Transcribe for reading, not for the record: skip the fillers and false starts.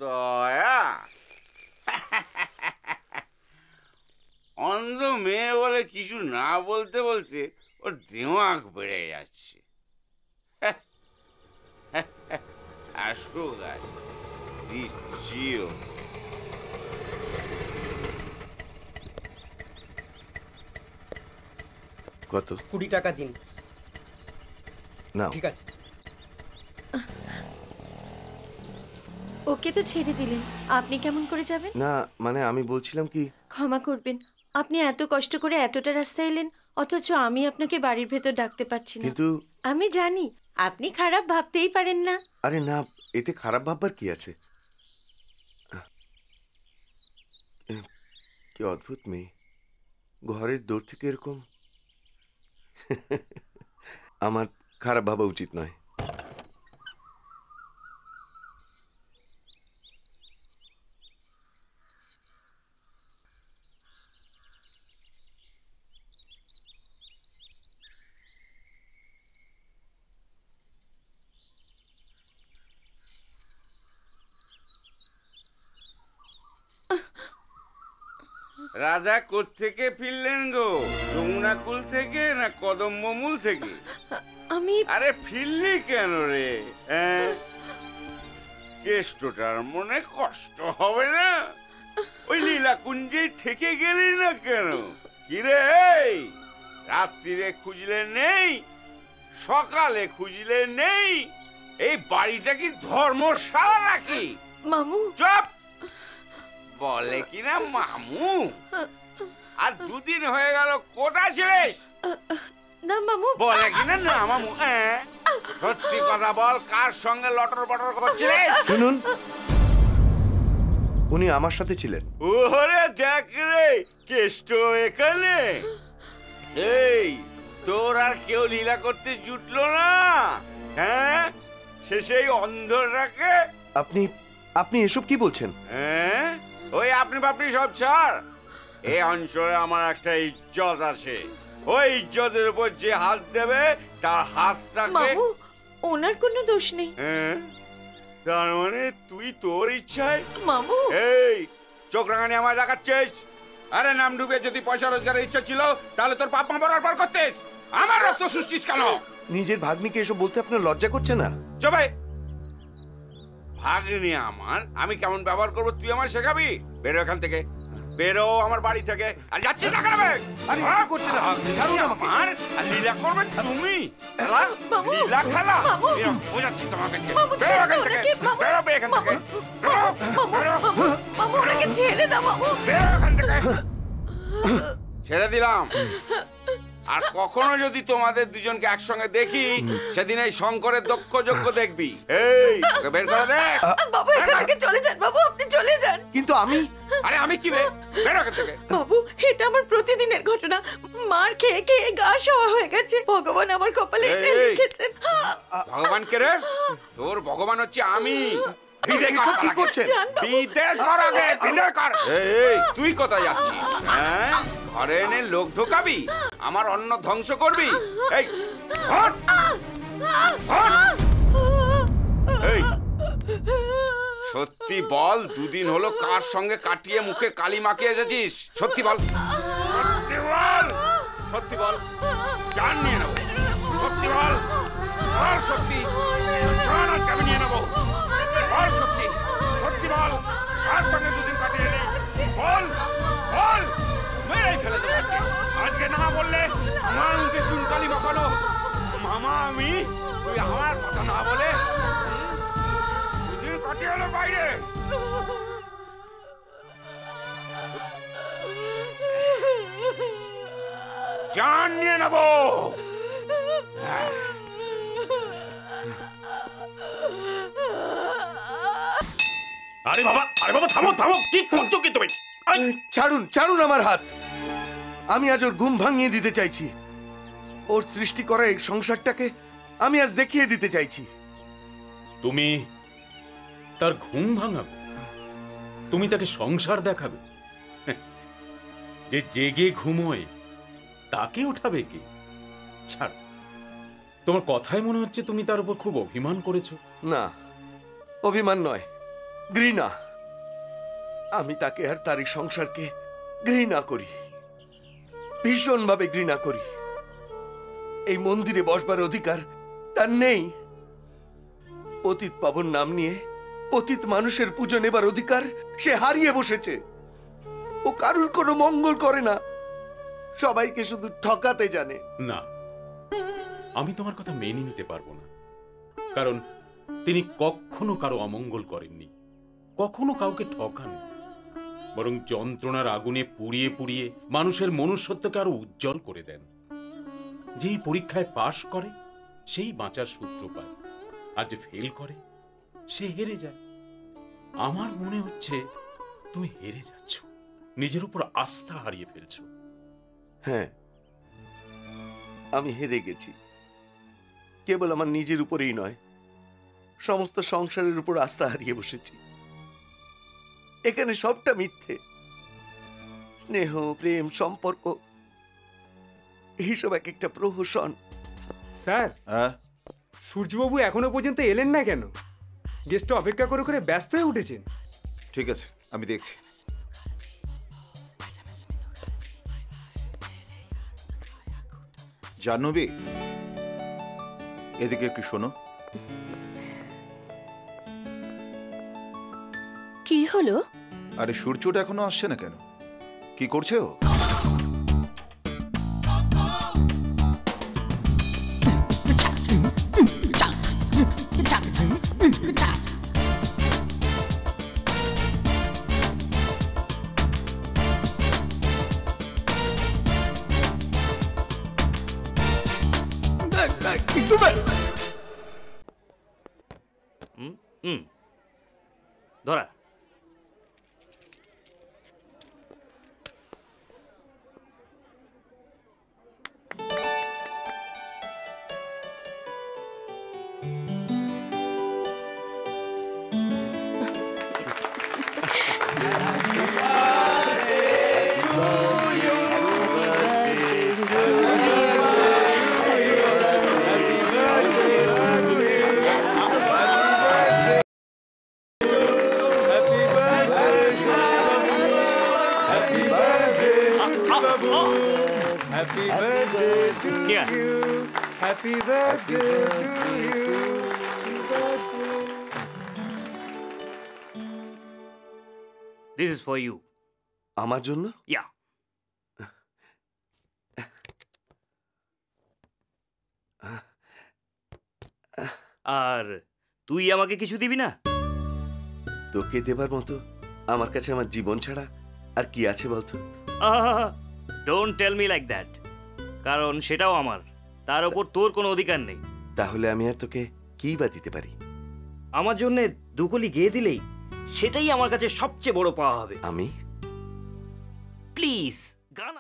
দয়া অন্ধ মেয়ে বলে কিছু না বলতে বলতে ওর দিমাগ বেড়ে যাচ্ছে। আসো গাই দিচ্ছিও। কত? 20 টাকা দিন। না ঠিক আছে। ওকে তো ছেড়ে দিলেন, আপনি কেমন করে যাবেন? না মানে আমি বলছিলাম কি, ক্ষমা করবেন, আপনি এত কষ্ট করে এতটা রাস্তা এলেন, অথচ আমি আপনাকে বাড়ির ভেতর ডাকতে পারছি না। কিন্তু আমি জানি আপনি খারাপ ভাবতেই পারেন না। আরে না, এতে খারাপ ভাববার কি আছে? কি অদ্ভুত মেয়ে, ঘরের দূর থেকে এরকম। আমার খারাপ ভাবা উচিত নয়। রাধা কোত্থেকে ফিরলেন গো? যমুনা কুল থেকে না কদম্বমূল থেকে? আমি আরে ফিরলি কেন রে? কেষ্টটার মনে কষ্ট হবে না? ওই লীলাকুঞ্জেই থেকে গেলি না কেন? কিরে রাত্রিরে খুঁজলে নেই, সকালে খুঁজলে নেই, এই বাড়িটা কি ধর্মশালা নাকি? মামু চুপ! বলে কিনা মামু, আর দুদিন হয়ে গেল কোথায় ছিলিস? না মামু। বলে কিনা না মামু। সত্যি কথা বল, কার সঙ্গে লটর বটর করছিলিস? শুনুন, উনি আমার সাথে ছিলেন। ওরে দেখ রে, কেষ্ট এখানে। এই তোর আর কেউ লীলা করতে জুটলো না? হ্যাঁ, সে সেই অন্ধটাকে। আপনি আপনি এসব কি বলছেন? হ্যাঁ, ওই আপনি বাপনি সব ছাড়। এই অঞ্চলে আমার একটা ইজ্জত আছে, ওই ইজ্জতের উপর যে হাত দেবে তার হাতটাকে। মামু, ওনার কোনো দোষ নেই। হ্যাঁ, তার মানে তুই তোর ইচ্ছায়? মামু এই চোখ রাঙানি আমায় দেখাচ্ছিস? আরে নাম ডুবে যদি পয়সা রোজগারের ইচ্ছা ছিল তাহলে তোর বাপ মা বরাবর করতিস। আমার রক্ত শুষছিস কেন? নিজের ভাগ্নিকে এসব বলতে আপনার লজ্জা করছে না? চবে ভাগ্নি আমার, আমি কেমন ব্যবহার করবো তুই আমার শেখাবি? বেরো এখান থেকে, বেরো আমার বাড়ি থেকে। আর যাচ্ছিস না কেন? আরে কি করছেন আপনি? ছাড়ুন আমাকে। আর লীলা করবে তুমি? খেলা লীলা খেলা বোঝাচ্ছি তোমাকে। বেরো এখান থেকে, বেরো এখান থেকে, মামু, ওনাকে ছেড়ে দাও মামু। বেরো এখান থেকে। ছেড়ে দিলাম। আর কখনো যদি তোমাদের দুজনকে একসঙ্গে দেখি, সেদিন এই শঙ্করের দক্ষ যোগ্য দেখবি। এই ওকে বের করে দে। বাবু এখান থেকে চলে যান, বাবু আপনি চলে যান। কিন্তু আমি। আরে আমি কি বে? বের এখান থেকে। বাবু এটা আমার প্রতিদিনের ঘটনা, মার খেয়ে খেয়ে গা শোয়া হয়ে গেছে। ভগবান আমার কপালে এটা লিখেছেন। ভগবান কে রে? তোর ভগবান হচ্ছে আমি। বিদে কর। কি করছেন? বিদে কর আগে, বিদে কর। এই তুই কোথায় যাচ্ছিস? হ্যাঁ, ঘরে এনে লোক ঢোকাবি, আমার অন্ন ধ্বংস করবি? এই হট! হট! এই সত্যি বল, দুদিন হলো কার সঙ্গে কাটিয়ে মুখে কালি মাখিয়ে এসেছিস? সত্যি বল, সত্যি বল, সত্যি বল, জান নিয়ে নেবো। সত্যি বল, বল সত্যি, জান আজকে আমি নিয়ে নেবো। বল সত্যি, সত্যি বল, কার সঙ্গে দুদিন কাটিয়ে এলি? বল, বল, মেরেই ফেলে দেবো আজকে। আজকে না বললে আমার মুখে চুনকালি মাখানো মামা আমি, তুই আমার কথা না বলে দুদিন কাটিয়ে এলো বাইরে। জান নিয়ে নেবো। আরে বাবা থামো থামো, কি করছো কি তুমি? ছাড়ুন, ছাড়ুন আমার হাত। আমি আজ ওর ঘুম ভাঙিয়ে দিতে চাইছি। ওর সৃষ্টি করা এই সংসারটাকে আমি আজ দেখিয়ে দিতে চাইছি। তুমি তার ঘুম ভাঙাবে? তুমি তাকে সংসার দেখাবে? যে জেগে ঘুমোয় তাকে উঠাবে কি? ছাড়, তোমার কথাই মনে হচ্ছে তুমি তার উপর খুব অভিমান করেছো। না, অভিমান নয়, ঘৃণা। আমি তাকে আর তার এই সংসারকে ঘৃণা করি, ভীষণভাবে ঘৃণা করি। এই মন্দিরে বসবার অধিকার তার নেই। পতিত পাবন নাম নিয়ে পতিত মানুষের পুজো নেবার অধিকার সে হারিয়ে বসেছে। ও কারুর কোনো মঙ্গল করে না, সবাইকে শুধু ঠকাতে জানে। না, আমি তোমার কথা মেনে নিতে পারবো না, কারণ তিনি কখনো কারো অমঙ্গল করেননি, কখনো কাউকে ঠকান, বরং যন্ত্রণার আগুনে পুড়িয়ে পুড়িয়ে মানুষের মনুষ্যত্বকে আরো উজ্জ্বল করে দেন। যেই পরীক্ষায় পাশ করে সেই বাঁচার সূত্র পায়, আর যে ফেল করে সে হেরে যায়। আমার মনে হচ্ছে তুমি হেরে যাচ্ছ, নিজের উপর আস্থা হারিয়ে ফেলছো। হ্যাঁ, আমি হেরে গেছি। কেবল আমার নিজের উপরেই নয়, সমস্ত সংসারের উপর আস্থা হারিয়ে বসেছি। এখানে সবটা মিথ্যে। স্নেহ, প্রেম, সম্পর্ক এইসব এক একটা প্রহসন। স্যার, সূর্যবাবু এখনো পর্যন্ত এলেন না কেন? গেস্ট অপেক্ষা করে করে ব্যস্ত হয়ে উঠেছেন। ঠিক আছে, আমি দেখছি। জাহ্নবী, এদিকে একটু শোনো। কি হলো? আরে সূর্যটা এখনো আসছে না কেন? কি করছে ও? ধরা। Happy birthday to you. Happy birthday to you. This is for you. আমার জন্য? Yeah. আর তুই আমাকে কিছু দিবি না? তোকে দেবার মতো আমার কাছে আমার জীবন ছাড়া আর কি আছে বলতো? Don't tell me like that, কারণ সেটাও আমার, তার উপর তোর কোনো অধিকার নেই। তাহলে আমি আর তোকে কি বা দিতে পারি? আমার জন্য দুকলি গেয়ে দিলেই সেটাই আমার কাছে সবচেয়ে বড় পাওয়া হবে। আমি? প্লিজ গান